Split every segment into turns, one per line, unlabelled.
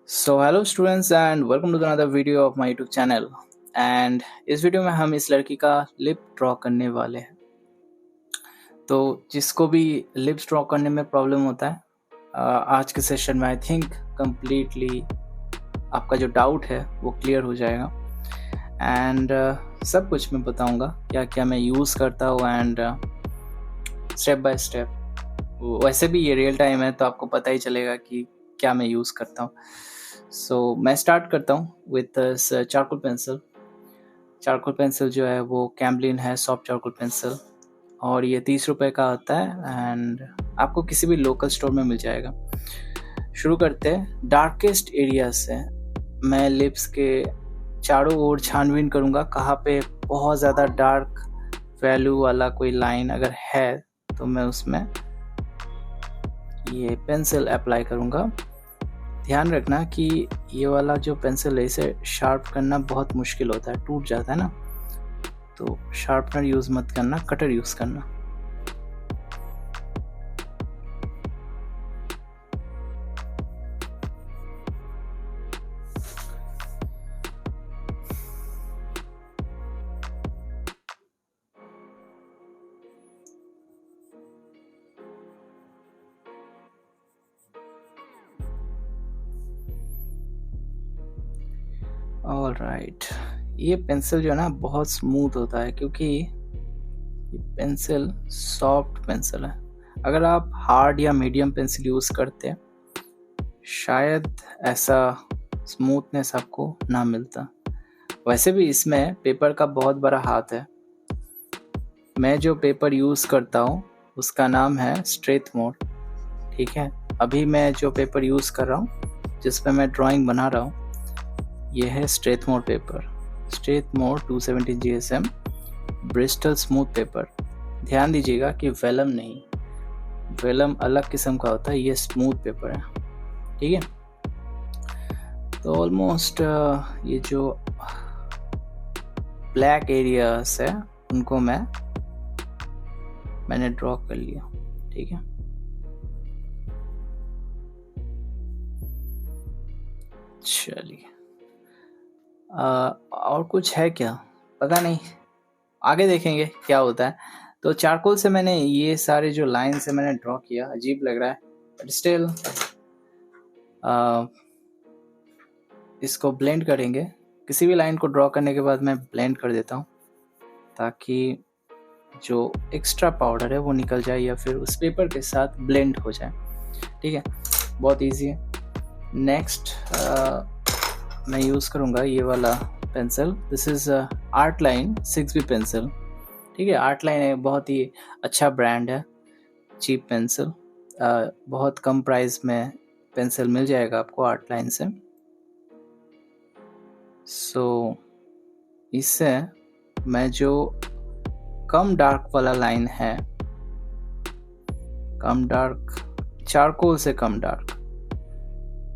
So hello students and welcome to another video of my YouTube channel. And इस video में हम इस लड़की का लिप ड्रॉ करने वाले हैं। तो जिसको भी लिप्स ड्रॉ करने में प्रॉब्लम होता है, आज के सेशन में आई थिंक कम्प्लीटली आपका जो डाउट है वो क्लियर हो जाएगा। एंड सब कुछ मैं बताऊंगा क्या क्या मैं यूज़ करता हूँ एंड स्टेप बाय स्टेप। वैसे भी ये रियल टाइम है तो आपको पता ही चलेगा कि क्या मैं यूज़ करता हूँ। सो मैं स्टार्ट करता हूँ with charcoal pencil. Charcoal pencil जो है वो कैम्बलिन है, सॉफ्ट चारकोल पेंसिल, और ये 30 रुपये का आता है एंड आपको किसी भी लोकल स्टोर में मिल जाएगा। शुरू करते हैं डार्केस्ट एरिया से। मैं लिप्स के चारों ओर छानबीन करूँगा, कहाँ पे बहुत ज़्यादा डार्क वैल्यू वाला कोई लाइन अगर है तो मैं उसमें ये पेंसिल अप्लाई करूँगा। ध्यान रखना कि ये वाला जो पेंसिल है इसे शार्प करना बहुत मुश्किल होता है, टूट जाता है ना, तो शार्पनर यूज़ मत करना, कटर यूज़ करना। ऑलराइट, ये पेंसिल जो है ना बहुत स्मूथ होता है क्योंकि ये पेंसिल सॉफ्ट पेंसिल है। अगर आप हार्ड या मीडियम पेंसिल यूज़ करते हैं शायद ऐसा स्मूथनेस आपको ना मिलता। वैसे भी इसमें पेपर का बहुत बड़ा हाथ है। मैं जो पेपर यूज़ करता हूँ उसका नाम है स्ट्रेथमोर, ठीक है। अभी मैं जो पेपर यूज़ कर रहा हूँ जिस पे मैं ड्राइंग बना रहा हूँ ये है Strathmore paper, Strathmore 270 GSM Bristol smooth paper. ध्यान दीजिएगा कि वेलम नहीं, वेलम अलग किस्म का होता है, ये स्मूथ पेपर है, ठीक है। तो ऑलमोस्ट ये जो ब्लैक एरियाज है उनको मैंने ड्रॉ कर लिया, ठीक है। चलिए और कुछ है क्या पता नहीं, आगे देखेंगे क्या होता है। तो चारकोल से मैंने ये सारे जो लाइन से मैंने ड्रॉ किया, अजीब लग रहा है बट स्टिल इसको ब्लेंड करेंगे। किसी भी लाइन को ड्रॉ करने के बाद मैं ब्लेंड कर देता हूँ ताकि जो एक्स्ट्रा पाउडर है वो निकल जाए या फिर उस पेपर के साथ ब्लेंड हो जाए, ठीक है। बहुत इजी है। नेक्स्ट मैं यूज़ करूँगा ये वाला pencil, this is art line 6B pencil, ठीक है। आर्ट लाइन एक बहुत ही अच्छा ब्रांड है, चीप पेंसिल, बहुत कम प्राइस में पेंसिल मिल जाएगा आपको आर्ट लाइन से। सो इससे मैं जो कम डार्क वाला लाइन है, कम डार्क, चारकोल से कम डार्क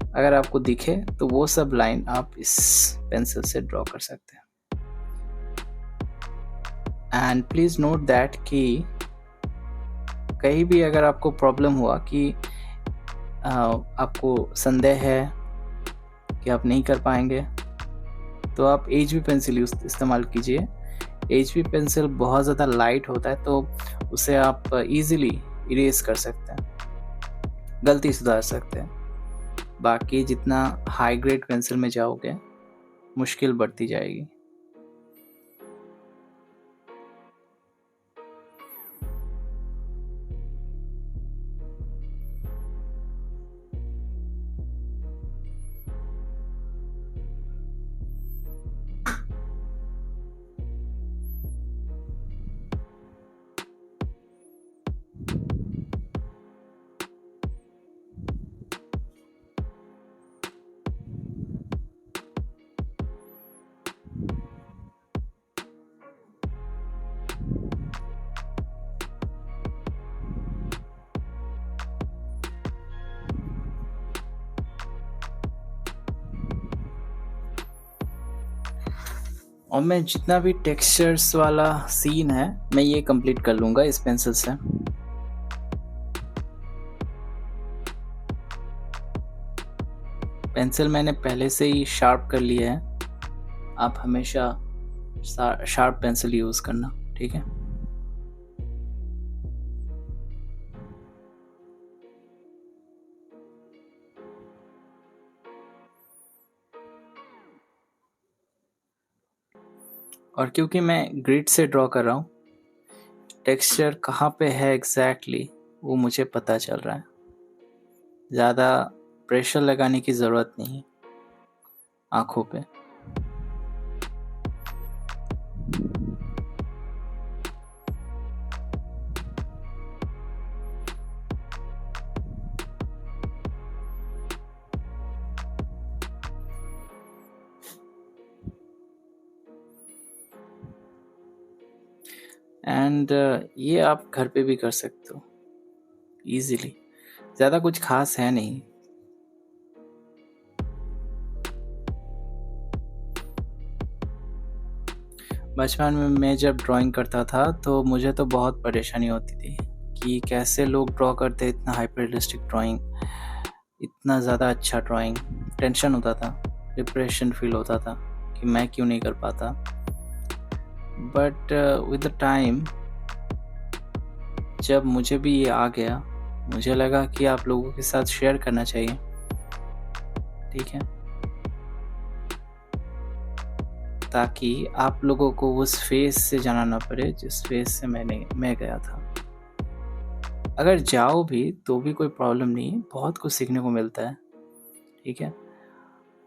अगर आपको दिखे तो वो सब लाइन आप इस पेंसिल से ड्रॉ कर सकते हैं। एंड प्लीज़ नोट दैट कि कहीं भी अगर आपको प्रॉब्लम हुआ कि आपको संदेह है कि आप नहीं कर पाएंगे तो आप HB पेंसिल इस्तेमाल कीजिए। HB पेंसिल बहुत ज़्यादा लाइट होता है तो उसे आप इजीली इरेज कर सकते हैं, गलती सुधार सकते हैं। बाकी जितना हाई ग्रेड पेंसिल में जाओगे मुश्किल बढ़ती जाएगी। और मैं जितना भी टेक्सचर्स वाला सीन है मैं ये कंप्लीट कर लूँगा इस पेंसिल से। पेंसिल मैंने पहले से ही शार्प कर लिया है। आप हमेशा शार्प पेंसिल यूज़ करना, ठीक है। और क्योंकि मैं ग्रिड से ड्रॉ कर रहा हूँ, टेक्सचर कहाँ पे है एग्जैक्टली वो मुझे पता चल रहा है। ज़्यादा प्रेशर लगाने की ज़रूरत नहीं है आँखों पे। एंड ये आप घर पे भी कर सकते हो इजीली। ज़्यादा कुछ खास है नहीं। बचपन में मैं जब ड्राइंग करता था तो मुझे तो बहुत परेशानी होती थी कि कैसे लोग ड्रॉ करते इतना हाइपर रियलिस्टिक ड्राइंग, इतना ज़्यादा अच्छा ड्राइंग। टेंशन होता था, डिप्रेशन फील होता था कि मैं क्यों नहीं कर पाता। बट विद द टाइम जब मुझे भी ये आ गया, मुझे लगा कि आप लोगों के साथ शेयर करना चाहिए, ठीक है, ताकि आप लोगों को उस फेज से जाना ना पड़े जिस फेज से मैं गया था। अगर जाओ भी तो भी कोई प्रॉब्लम नहीं है, बहुत कुछ सीखने को मिलता है, ठीक है।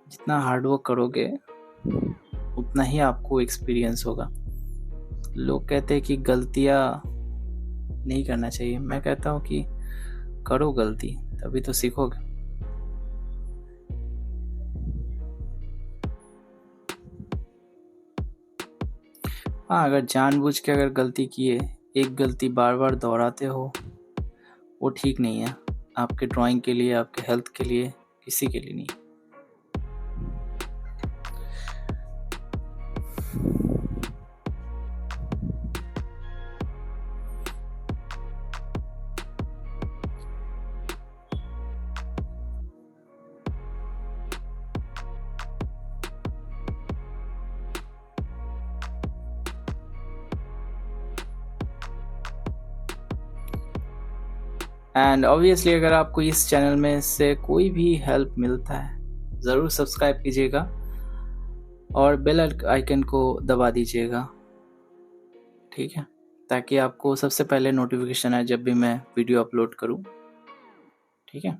जितना हार्डवर्क करोगे उतना ही आपको एक्सपीरियंस होगा। लोग कहते हैं कि गलतियाँ नहीं करना चाहिए, मैं कहता हूँ कि करो गलती, तभी तो सीखोगे। हाँ, अगर जानबूझ के अगर गलती किए, एक गलती बार बार दोहराते हो, वो ठीक नहीं है आपके ड्राइंग के लिए, आपके हेल्थ के लिए, किसी के लिए नहीं। एंड ऑब्वियसली अगर आपको इस चैनल में से कोई भी हेल्प मिलता है, ज़रूर सब्सक्राइब कीजिएगा और बेल आइकन को दबा दीजिएगा, ठीक है, ताकि आपको सबसे पहले नोटिफिकेशन आए जब भी मैं वीडियो अपलोड करूं, ठीक है।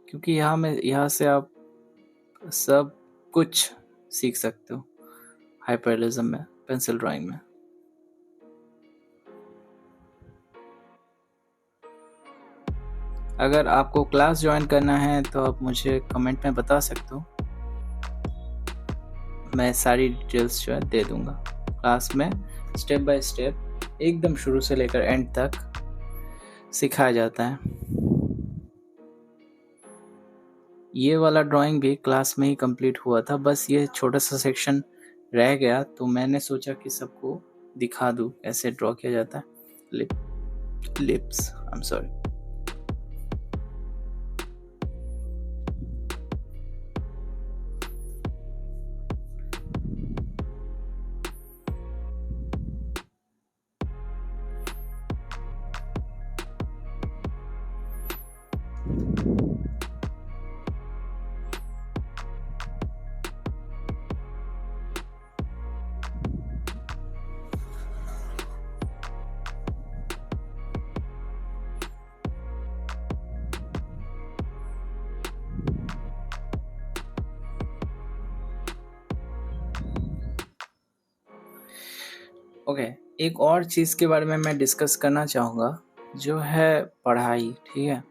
क्योंकि यहाँ से आप सब कुछ सीख सकते हो हाइपररियलिज्म में, पेंसिल ड्राइंग में। अगर आपको क्लास ज्वाइन करना है तो आप मुझे कमेंट में बता सकते हो, मैं सारी डिटेल्स जो है दे दूंगा। क्लास में स्टेप बाय स्टेप एकदम शुरू से लेकर एंड तक सिखाया जाता है। ये वाला ड्राइंग भी क्लास में ही कंप्लीट हुआ था, बस ये छोटा सा सेक्शन रह गया तो मैंने सोचा कि सबको दिखा दूँ कैसे ड्रॉ किया जाता है lips, I am sorry. Okay, एक और चीज़ के बारे में मैं डिस्कस करना चाहूँगा, जो है पढ़ाई, ठीक है।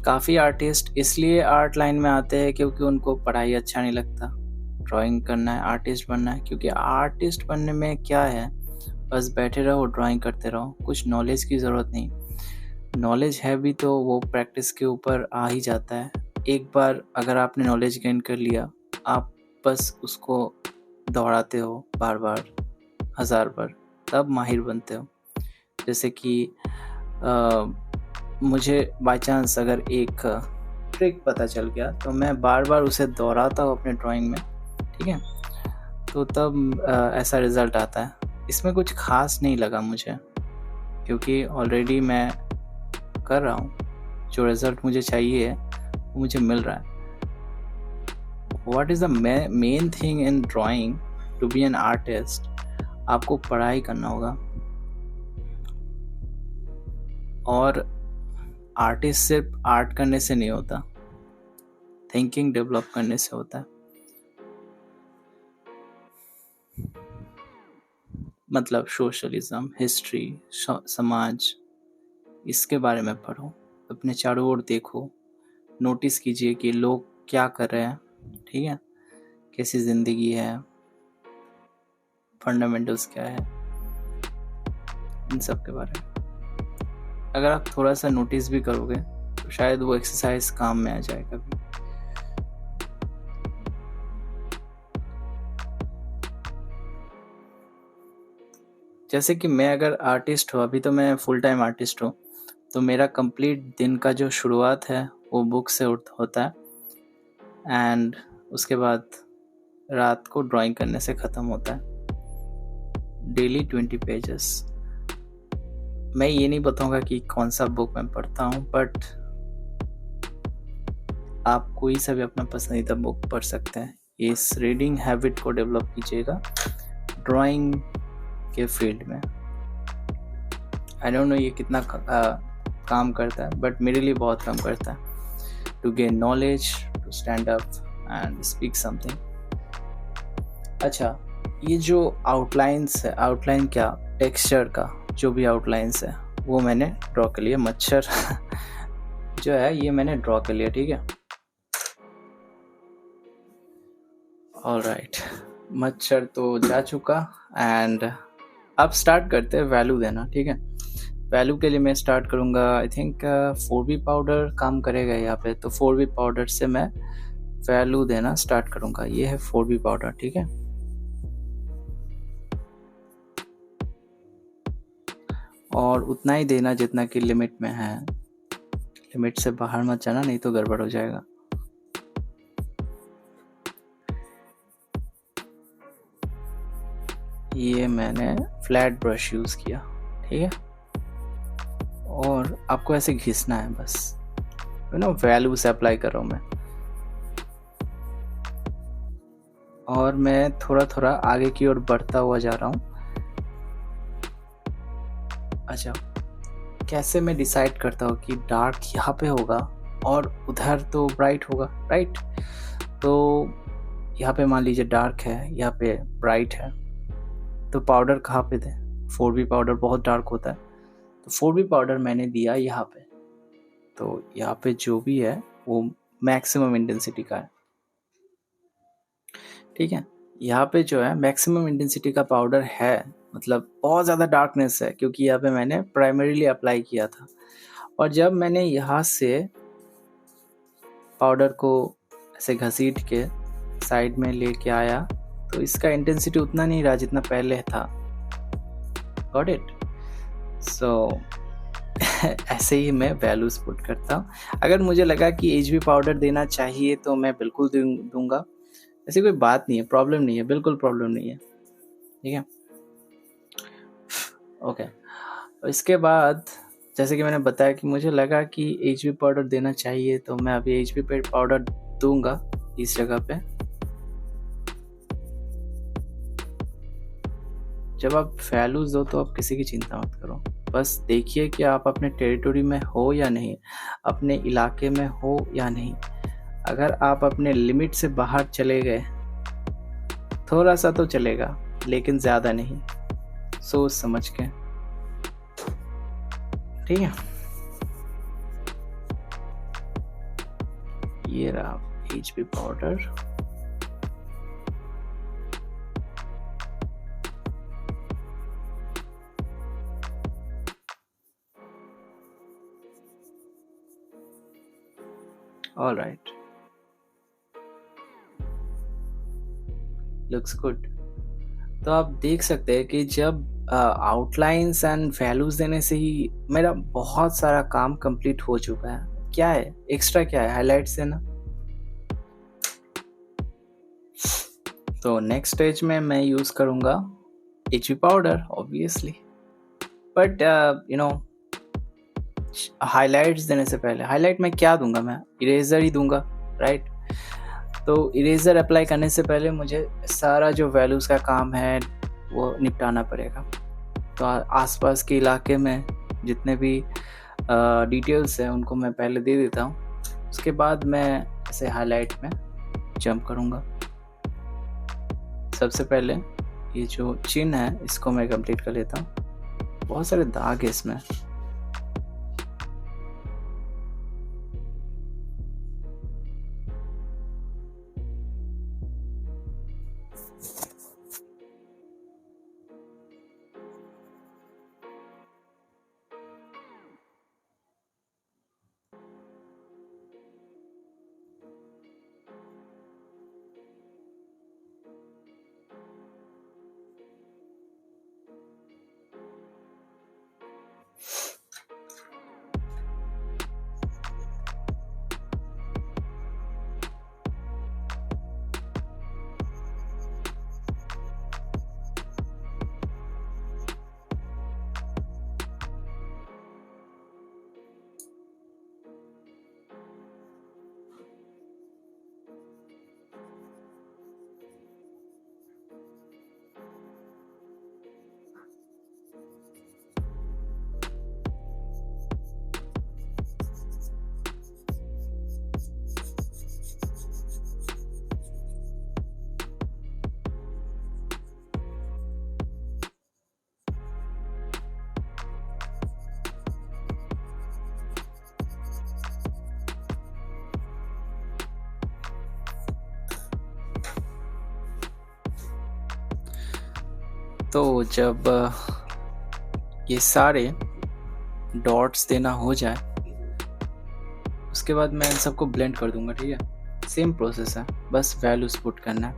काफ़ी आर्टिस्ट इसलिए आर्ट लाइन में आते हैं क्योंकि उनको पढ़ाई अच्छा नहीं लगता। ड्राइंग करना है, आर्टिस्ट बनना है, क्योंकि आर्टिस्ट बनने में क्या है, बस बैठे रहो, ड्राइंग करते रहो, कुछ नॉलेज की ज़रूरत नहीं। नॉलेज है भी तो वो प्रैक्टिस के ऊपर आ ही जाता है। एक बार अगर आपने नॉलेज गेन कर लिया, आप बस उसको दोहराते हो बार बार, 1000 बार, तब माहिर बनते हो। जैसे कि मुझे बाय चांस अगर एक ट्रिक पता चल गया, तो मैं बार बार उसे दोहराता हूँ अपने ड्राइंग में, ठीक है। तो तब ऐसा रिज़ल्ट आता है। इसमें कुछ ख़ास नहीं लगा मुझे, क्योंकि ऑलरेडी मैं कर रहा हूँ, जो रिज़ल्ट मुझे चाहिए वो मुझे मिल रहा है। What is the main thing in drawing to be an artist? आपको पढ़ाई करना होगा, और आर्टिस्ट सिर्फ आर्ट करने से नहीं होता, थिंकिंग डेवलप करने से होता है। मतलब सोशलिज्म, हिस्ट्री, समाज, इसके बारे में पढ़ो, अपने चारों ओर देखो, नोटिस कीजिए कि लोग क्या कर रहे हैं, ठीक है, कैसी ज़िंदगी है, फंडामेंटल्स क्या है, इन सब के बारे में अगर आप थोड़ा सा नोटिस भी करोगे तो शायद वो एक्सरसाइज काम में आ जाए कभी। जैसे कि मैं अगर आर्टिस्ट हूँ, अभी तो मैं फुल टाइम आर्टिस्ट हूँ, तो मेरा कंप्लीट दिन का जो शुरुआत है वो बुक से होता है, एंड उसके बाद रात को ड्राइंग करने से ख़त्म होता है। Daily 20 pages. मैं ये नहीं बताऊंगा कि कौन सा बुक मैं पढ़ता हूँ, बट आप कोई सा भी अपना पसंदीदा बुक पढ़ सकते हैं। इस रीडिंग हैबिट को डेवलप कीजिएगा ड्राइंग के फील्ड में। आई डोंट नो ये कितना काम करता है, बट मेरे लिए बहुत काम करता है। To gain knowledge, to stand up and speak something. अच्छा, ये जो आउटलाइंस है, आउटलाइन क्या, टेक्सचर का जो भी आउटलाइंस है वो मैंने ड्रॉ कर लिया। मच्छर जो है ये मैंने ड्रॉ कर लिया, ठीक है। ऑलराइट, मच्छर तो जा चुका, एंड अब स्टार्ट करते हैं वैल्यू देना, ठीक है। वैल्यू के लिए मैं स्टार्ट करूँगा, आई थिंक 4B पाउडर काम करेगा यहाँ पे। तो 4B पाउडर से मैं वैल्यू देना स्टार्ट करूँगा। ये है 4B पाउडर, ठीक है। और उतना ही देना जितना कि लिमिट में है, लिमिट से बाहर मत जाना, नहीं तो गड़बड़ हो जाएगा। ये मैंने फ्लैट ब्रश यूज़ किया, ठीक है। और आपको ऐसे घिसना है बस, वैल्यू से अप्लाई कर रहा हूँ मैं। और मैं थोड़ा थोड़ा आगे की ओर बढ़ता हुआ जा रहा हूँ। अच्छा, कैसे मैं डिसाइड करता हूँ कि डार्क यहाँ पे होगा और उधर तो ब्राइट होगा, राइट। तो यहाँ पे मान लीजिए डार्क है, यहाँ पे ब्राइट है, तो पाउडर कहाँ पे दें? 4B पाउडर बहुत डार्क होता है, तो 4B पाउडर मैंने दिया यहाँ पे। तो यहाँ पे जो भी है वो मैक्सिमम इंटेंसिटी का है, ठीक है। यहाँ पे जो है मैक्सिमम इंटेंसिटी का पाउडर है, मतलब बहुत ज़्यादा डार्कनेस है, क्योंकि यहाँ पे मैंने प्राइमरीली अप्लाई किया था। और जब मैंने यहाँ से पाउडर को ऐसे घसीट के साइड में लेके आया, तो इसका इंटेंसिटी उतना नहीं रहा जितना पहले था। Got it? सो ऐसे ही मैं वैल्यूज पुट करता हूँ। अगर मुझे लगा कि HB पाउडर देना चाहिए तो मैं बिल्कुल दूंगा, ऐसी कोई बात नहीं है, प्रॉब्लम नहीं है, बिल्कुल प्रॉब्लम नहीं है, ठीक है। ओके, इसके बाद जैसे कि मैंने बताया कि मुझे लगा कि HB पाउडर देना चाहिए, तो मैं अभी HB पाउडर दूंगा इस जगह पे। जब आप वैल्यूज दो तो आप किसी की चिंता मत करो, बस देखिए कि आप अपने टेरिटरी में हो या नहीं, अपने इलाके में हो या नहीं। अगर आप अपने लिमिट से बाहर चले गए, थोड़ा सा तो चलेगा लेकिन ज़्यादा नहीं, सोच समझ के, ठीक है। ये रहा HB powder. All right, looks good. तो आप देख सकते हैं कि जब आउटलाइंस एंड वैल्यूज देने से ही मेरा बहुत सारा काम कंप्लीट हो चुका है। क्या है एक्स्ट्रा, क्या है हाईलाइट्स देना। तो नेक्स्ट स्टेज में मैं यूज़ करूँगा HB powder obviously, but highlights देने से पहले हाईलाइट में क्या दूंगा, मैं इरेजर ही दूंगा, राइट। तो इरेजर अप्लाई करने से पहले मुझे सारा जो वैल्यूज़ का काम है वो निपटाना पड़ेगा। तो आसपास के इलाके में जितने भी डिटेल्स हैं उनको मैं पहले दे देता हूँ, उसके बाद मैं ऐसे हाईलाइट में जंप करूँगा। सबसे पहले ये जो चिन्ह है इसको मैं कंप्लीट कर लेता हूँ। बहुत सारे दाग है इसमें। तो जब ये सारे डॉट्स देना हो जाए उसके बाद मैं इन सबको ब्लेंड कर दूंगा, ठीक है। सेम प्रोसेस है, बस वैल्यूज पुट करना है।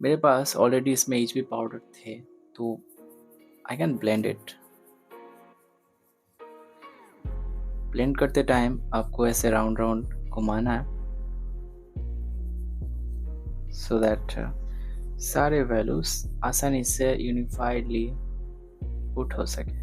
मेरे पास ऑलरेडी इसमें HB पाउडर थे तो I can blend it. Blend करते टाइम आपको ऐसे राउंड राउंड घुमाना है सो दैट सारे वैल्यूज आसानी से यूनिफाइडली पुट हो सके।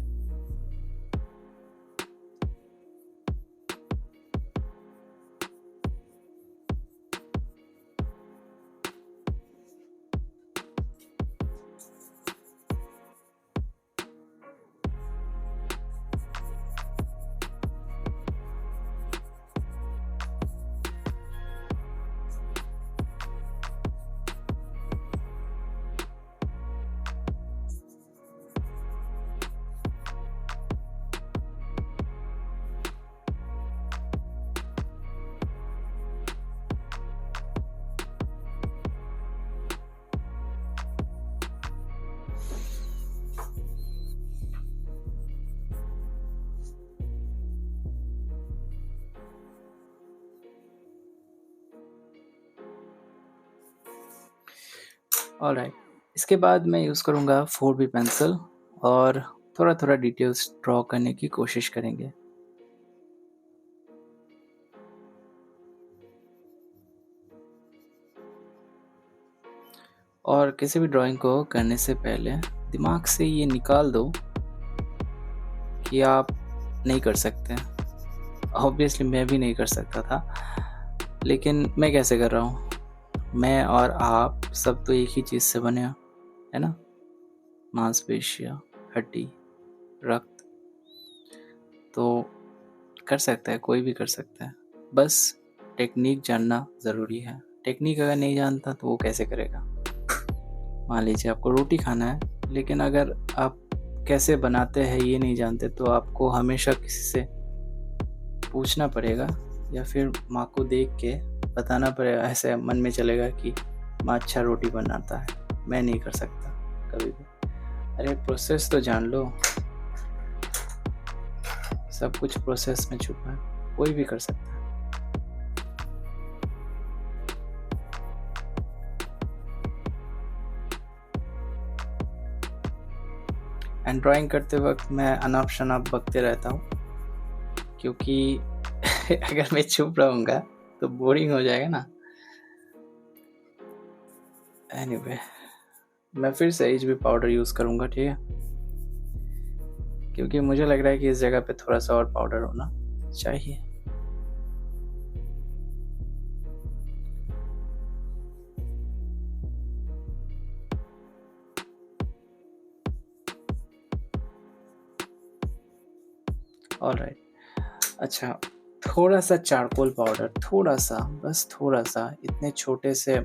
ऑलराइट, इसके बाद मैं यूज़ करूँगा 4B पेंसिल और थोड़ा थोड़ा डिटेल्स ड्रॉ करने की कोशिश करेंगे। और किसी भी ड्राइंग को करने से पहले दिमाग से ये निकाल दो कि आप नहीं कर सकते। ऑब्वियसली मैं भी नहीं कर सकता था, लेकिन मैं कैसे कर रहा हूँ, मैं और आप सब तो एक ही चीज़ से बने हैं, है ना। मांसपेशियाँ, हड्डी, रक्त। तो कर सकता है, कोई भी कर सकता है, बस टेक्निक जानना ज़रूरी है। टेक्निक अगर नहीं जानता तो वो कैसे करेगा। मान लीजिए आपको रोटी खाना है, लेकिन अगर आप कैसे बनाते हैं ये नहीं जानते तो आपको हमेशा किसी से पूछना पड़ेगा या फिर माँ को देख के बताना पड़ेगा। ऐसे मन में चलेगा कि माँ अच्छा रोटी बनाता है, मैं नहीं कर सकता कभी भी। अरे प्रोसेस तो जान लो, सब कुछ प्रोसेस में छुपा है, कोई भी कर सकता है। एंड ड्राइंग करते वक्त मैं अनाप शनाप बकते रहता हूँ, क्योंकि अगर मैं चुप रहूँगा तो बोरिंग हो जाएगा ना। एनीवे मैं फिर से एचबी पाउडर यूज़ करूँगा, ठीक है, क्योंकि मुझे लग रहा है कि इस जगह पे थोड़ा सा और पाउडर होना चाहिए। ऑलराइट, अच्छा, थोड़ा सा चारकोल पाउडर, थोड़ा सा, बस थोड़ा सा, इतने छोटे से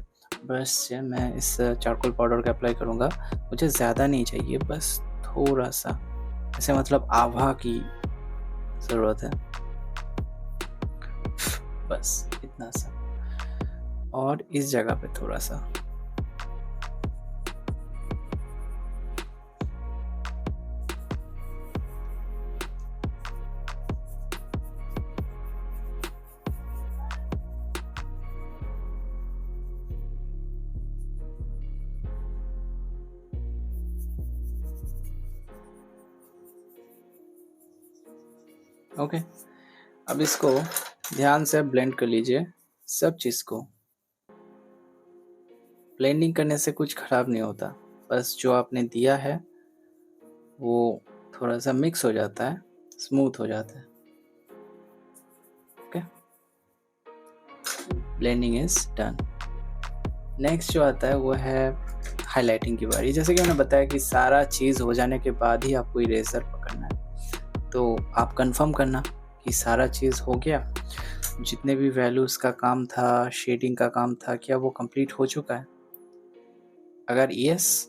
ब्रश से मैं इस चारकोल पाउडर को अप्लाई करूँगा। मुझे ज़्यादा नहीं चाहिए, बस थोड़ा सा, ऐसे मतलब आभा की ज़रूरत है, बस इतना सा, और इस जगह पे थोड़ा सा। ओके, अब इसको ध्यान से ब्लेंड कर लीजिए, सब चीज़ को। ब्लेंडिंग करने से कुछ खराब नहीं होता, बस जो आपने दिया है वो थोड़ा सा मिक्स हो जाता है, स्मूथ हो जाता है। Okay, blending is done. Next जो आता है वो है हाइलाइटिंग की बारी। जैसे कि मैंने बताया कि सारा चीज़ हो जाने के बाद ही आपको इरेजर पकड़ना है, तो आप कंफर्म करना कि सारा चीज़ हो गया, जितने भी वैल्यूज़ का काम था, शेडिंग का काम था, क्या वो कंप्लीट हो चुका है। अगर यस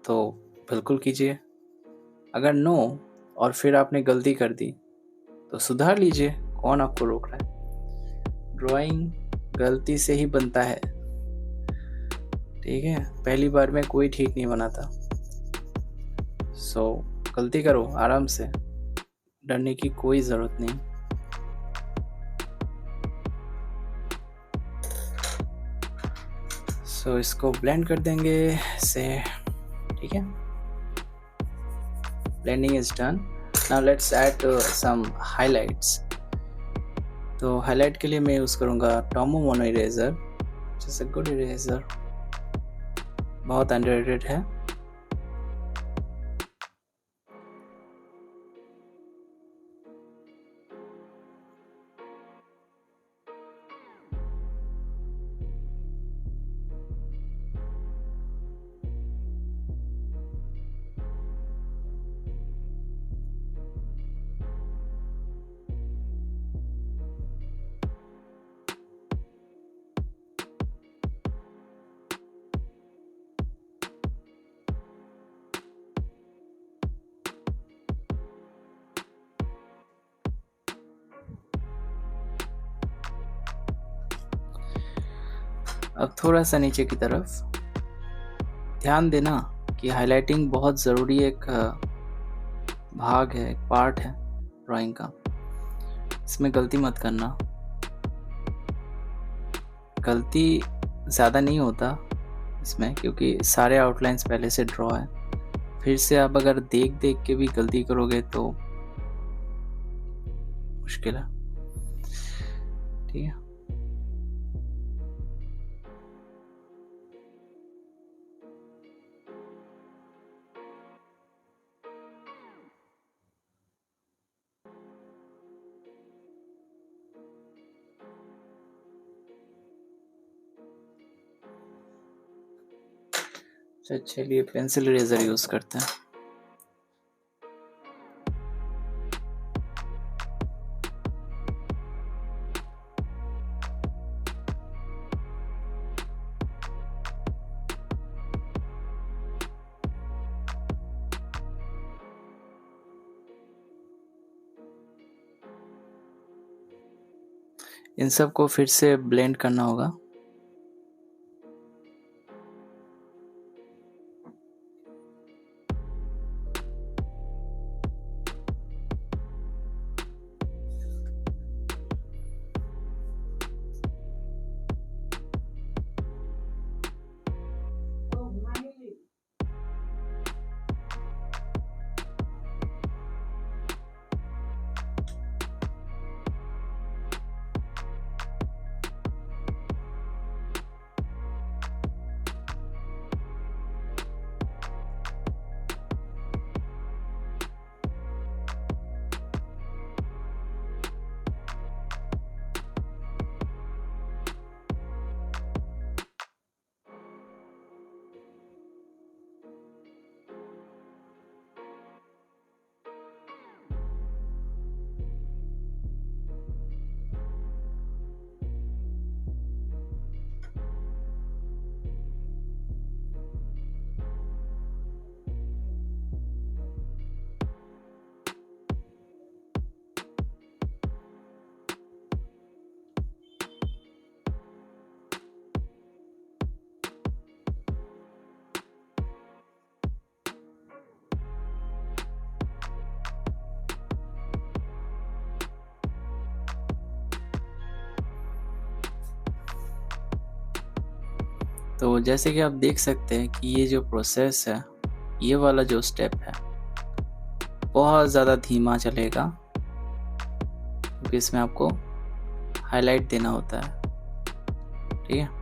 तो बिल्कुल कीजिए, अगर नो और फिर आपने गलती कर दी तो सुधार लीजिए, कौन आपको रोक रहा है। ड्राइंग गलती से ही बनता है, ठीक है, पहली बार में कोई ठीक नहीं बनाता। सो गलती करो आराम से, डरने की कोई ज़रूरत नहीं। सो इसको ब्लेंड कर देंगे से, ठीक है, blending is done. Now let's add some highlights. तो हाईलाइट के लिए मैं यूज़ करूँगा टॉमो मोनो इरेजर, जैसे गुड इरेजर, बहुत अंडररेटेड है। अब थोड़ा सा नीचे की तरफ ध्यान देना कि हाइलाइटिंग बहुत ज़रूरी एक भाग है, एक पार्ट है ड्राइंग का, इसमें गलती मत करना। गलती ज़्यादा नहीं होता इसमें, क्योंकि सारे आउटलाइंस पहले से ड्रॉ है। फिर से आप अगर देख देख के भी गलती करोगे तो मुश्किल है, ठीक है। चलिए पेंसिल इरेजर यूज़ करते हैं। इन सब को फिर से ब्लेंड करना होगा। तो जैसे कि आप देख सकते हैं कि ये जो प्रोसेस है, ये वाला जो स्टेप है बहुत ज़्यादा धीमा चलेगा, क्योंकि इसमें आपको हाईलाइट देना होता है। ठीक है।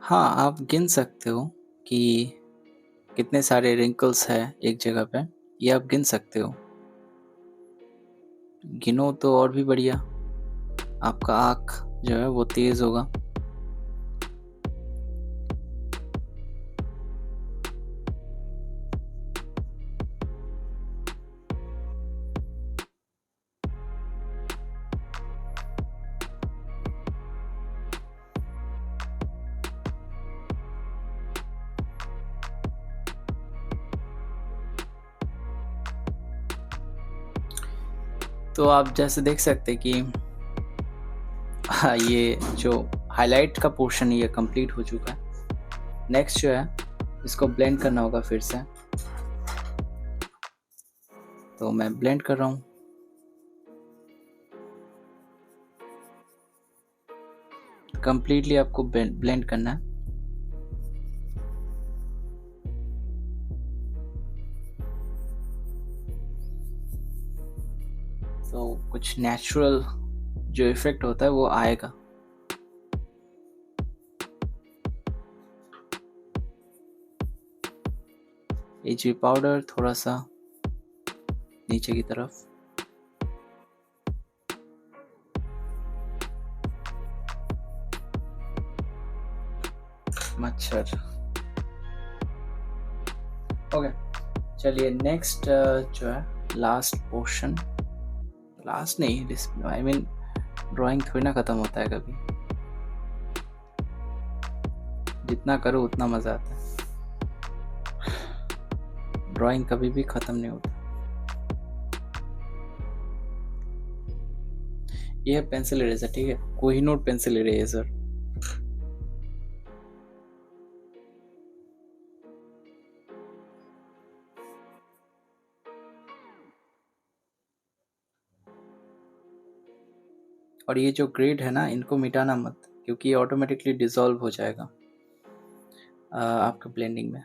हाँ, आप गिन सकते हो कि कितने सारे रिंकल्स हैं एक जगह पे, ये आप गिन सकते हो। गिनो तो और भी बढ़िया, आपका आँख जो है वो तेज़ होगा। तो आप जैसे देख सकते हैं कि हाँ, ये जो हाईलाइट का पोर्शन ये कंप्लीट हो चुका है। नेक्स्ट जो है इसको ब्लेंड करना होगा फिर से, तो मैं ब्लेंड कर रहा हूँ। कंप्लीटली आपको ब्लेंड करना है। तो कुछ नेचुरल जो इफेक्ट होता है वो आएगा। HB पाउडर थोड़ा सा नीचे की तरफ, मच्छर। ओके, चलिए नेक्स्ट जो है लास्ट पोर्शन, लास्ट नहीं, आई मीन ड्राइंग थोड़ी ना ख़त्म होता है कभी, जितना करो उतना मज़ा आता है, ड्राइंग कभी भी ख़त्म नहीं होता। ये है पेंसिल इरेजर, ठीक है, कोहिनूर पेंसिल इरेजर। और ये जो ग्रेड है ना, इनको मिटाना मत, क्योंकि ये ऑटोमेटिकली डिसॉल्व हो जाएगा आपका ब्लेंडिंग में।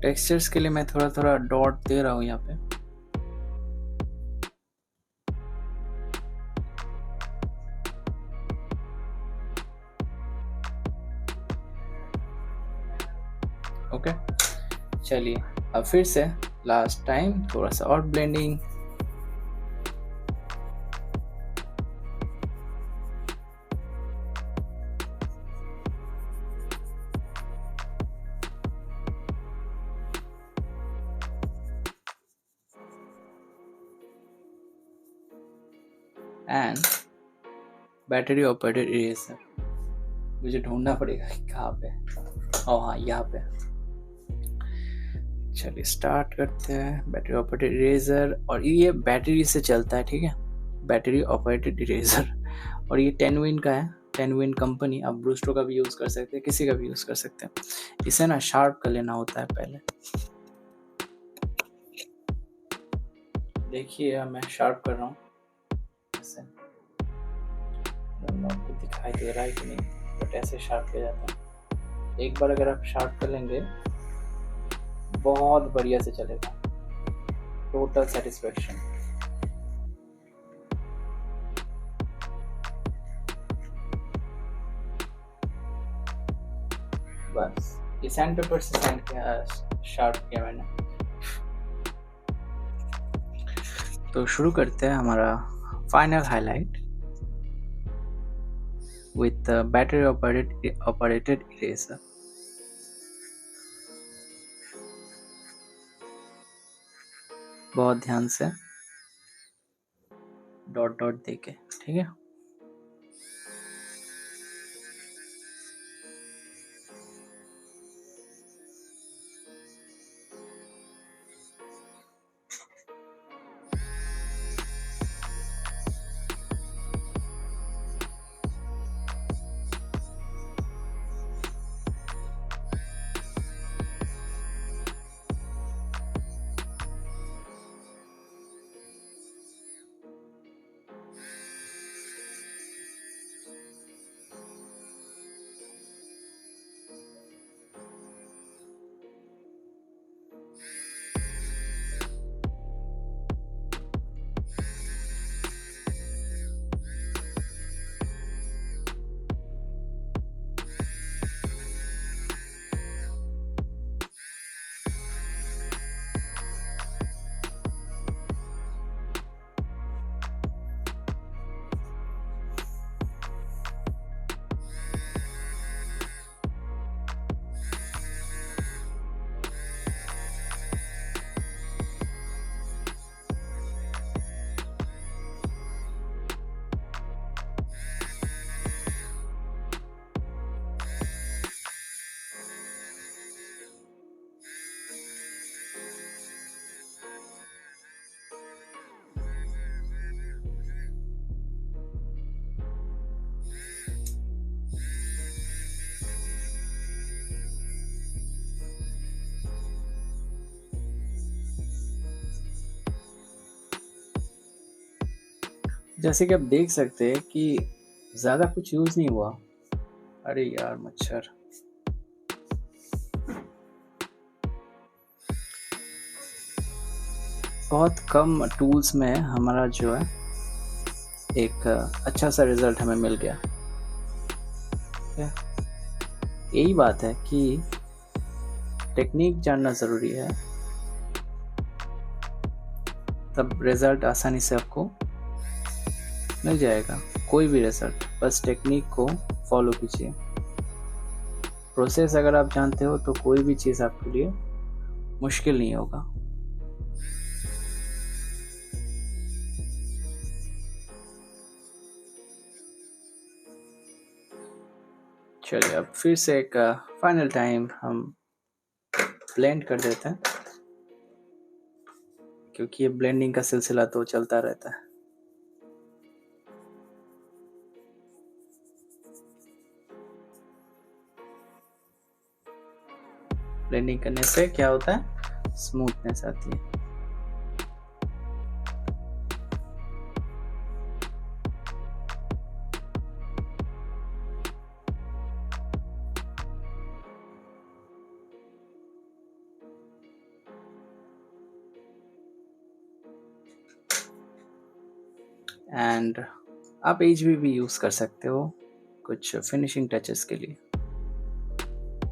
टेक्सचर्स के लिए मैं थोड़ा थोड़ा डॉट दे रहा हूँ यहाँ पे। ओके, चलिए अब फिर से लास्ट टाइम थोड़ा सा और blending. And battery operated eraser, मुझे ढूंढना पड़ेगा कहाँ पे। ओ हाँ, यहाँ पे। चलिए स्टार्ट करते हैं। बैटरी ऑपरेटेड इरेजर, और ये बैटरी से चलता है, ठीक है, बैटरी ऑपरेटेड इरेजर। और ये 10 Win का है, 10 Win कंपनी। आप ब्रूस्टो का भी यूज़ कर सकते हैं, किसी का भी यूज़ कर सकते हैं। इसे ना शार्प कर लेना होता है पहले। देखिए मैं शार्प कर रहा हूँ, ऐसे आपको दिखाई दे रहा है कि नहीं, बट ऐसे शार्प किया जाता है। एक बार अगर आप शार्प कर लेंगे, बहुत बढ़िया से चलेगा, टोटल सेटिस्फेक्शन। बस ये सैंड पेपर से सैंड किया, शार्प किया मैंने। तो शुरू करते हैं हमारा final highlight with battery operated eraser. बहुत ध्यान से डॉट डॉट देके, ठीक है। जैसे कि आप देख सकते हैं कि ज़्यादा कुछ यूज़ नहीं हुआ। अरे यार मच्छर। बहुत कम टूल्स में हमारा जो है एक अच्छा सा रिज़ल्ट हमें मिल गया। यही बात है कि टेक्निक जानना ज़रूरी है, तब रिज़ल्ट आसानी से आपको मिल जाएगा। कोई भी रिज़ल्ट, बस टेक्निक को फॉलो कीजिए। प्रोसेस अगर आप जानते हो तो कोई भी चीज़ आपके लिए मुश्किल नहीं होगा। चलिए अब फिर से एक फाइनल टाइम हम ब्लेंड कर देते हैं, क्योंकि ये ब्लेंडिंग का सिलसिला तो चलता रहता है। ब्लेंडिंग करने से क्या होता है, स्मूथनेस आती है। एंड आप HB भी यूज़ कर सकते हो कुछ फिनिशिंग टचेस के लिए।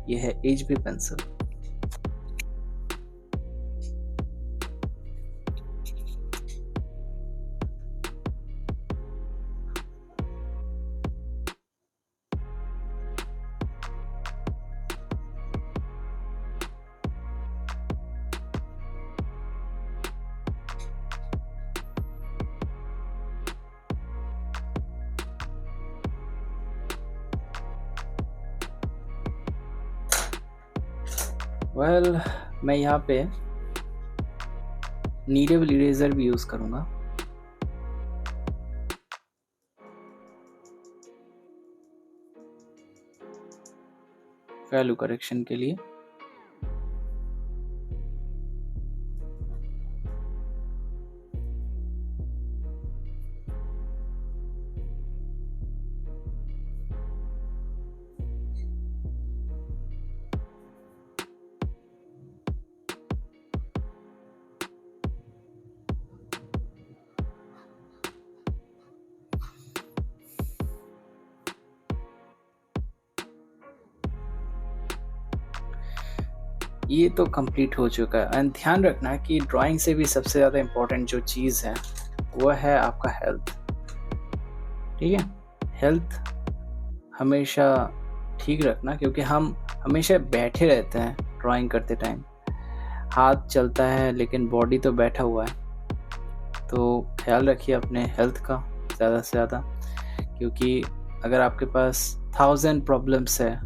ये है HB पेंसिल। मैं यहाँ पे नीडेबल इरेजर भी यूज़ करूँगा। वैल्यू करेक्शन के लिए। ये तो कंप्लीट हो चुका है। एंड ध्यान रखना कि ड्राइंग से भी सबसे ज़्यादा इम्पोर्टेंट जो चीज़ है वो है आपका हेल्थ। ठीक है, हेल्थ हमेशा ठीक रखना, क्योंकि हम हमेशा बैठे रहते हैं ड्राइंग करते टाइम। हाथ चलता है लेकिन बॉडी तो बैठा हुआ है। तो ख्याल रखिए अपने हेल्थ का ज़्यादा से ज़्यादा, क्योंकि अगर आपके पास 1000 प्रॉब्लम्स है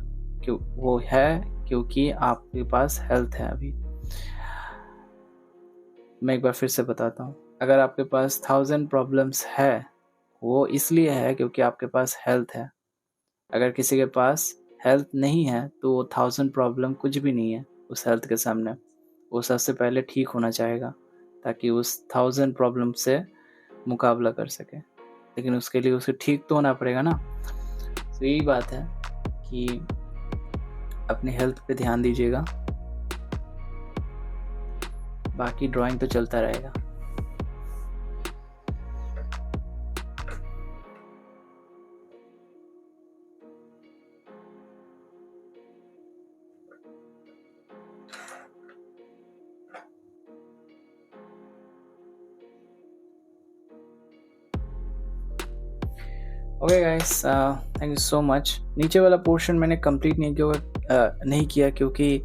क्यों वो है क्योंकि आपके पास हेल्थ है। अभी मैं एक बार फिर से बताता हूँ, अगर आपके पास 1000 प्रॉब्लम्स है वो इसलिए है क्योंकि आपके पास हेल्थ है। अगर किसी के पास हेल्थ नहीं है तो वो 1000 प्रॉब्लम कुछ भी नहीं है उस हेल्थ के सामने। वो सबसे पहले ठीक होना चाहेगा ताकि उस 1000 प्रॉब्लम से मुकाबला कर सके, लेकिन उसके लिए उसे ठीक तो होना पड़ेगा ना। तो यही बात है कि अपनी हेल्थ पे ध्यान दीजिएगा, बाकी ड्राइंग तो चलता रहेगा। Okay guys, thank you so much. नीचे वाला पोर्शन मैंने कंप्लीट नहीं किया क्योंकि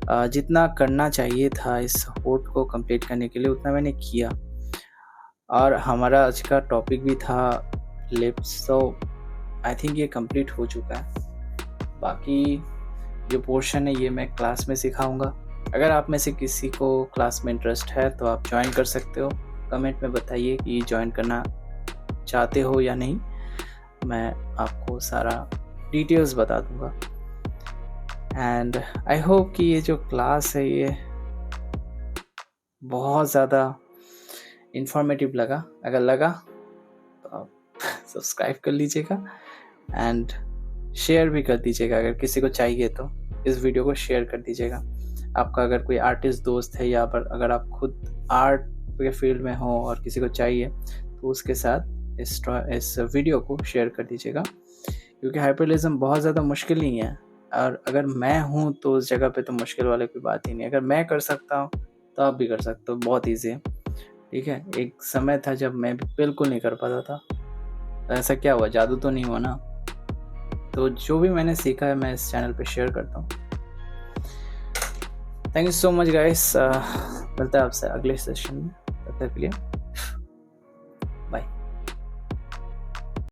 जितना करना चाहिए था इस होट को कंप्लीट करने के लिए उतना मैंने किया, और हमारा आज का टॉपिक भी था लिप्स। सो आई थिंक ये कंप्लीट हो चुका है। बाकी जो पोर्शन है ये मैं क्लास में सिखाऊंगा। अगर आप में से किसी को क्लास में इंटरेस्ट है तो आप ज्वाइन कर सकते हो। कमेंट में बताइए कि ज्वाइन करना चाहते हो या नहीं, मैं आपको सारा डिटेल्स बता दूंगा। एंड आई होप कि ये जो क्लास है ये बहुत ज़्यादा इंफॉर्मेटिव लगा। अगर लगा तो आप सब्सक्राइब कर लीजिएगा एंड शेयर भी कर दीजिएगा अगर किसी को चाहिए तो इस वीडियो को शेयर कर दीजिएगा। आपका अगर कोई आर्टिस्ट दोस्त है या पर अगर आप खुद आर्ट के फील्ड में हो और किसी को चाहिए तो उसके साथ इस वीडियो को शेयर कर दीजिएगा, क्योंकि हाइपररियलिज्म बहुत ज़्यादा मुश्किल नहीं है और अगर मैं हूँ तो उस जगह पे तो मुश्किल वाले कोई बात ही नहीं। अगर मैं कर सकता हूँ तो आप भी कर सकते हो, बहुत ईजी है। ठीक है, एक समय था जब मैं भी बिल्कुल नहीं कर पाता था, तो ऐसा क्या हुआ, जादू तो नहीं हुआ ना। तो जो भी मैंने सीखा है मैं इस चैनल पे शेयर करता हूँ। Thank you so much guys, मिलता है आपसे अगले सेशन में, तब तक के लिए बाय।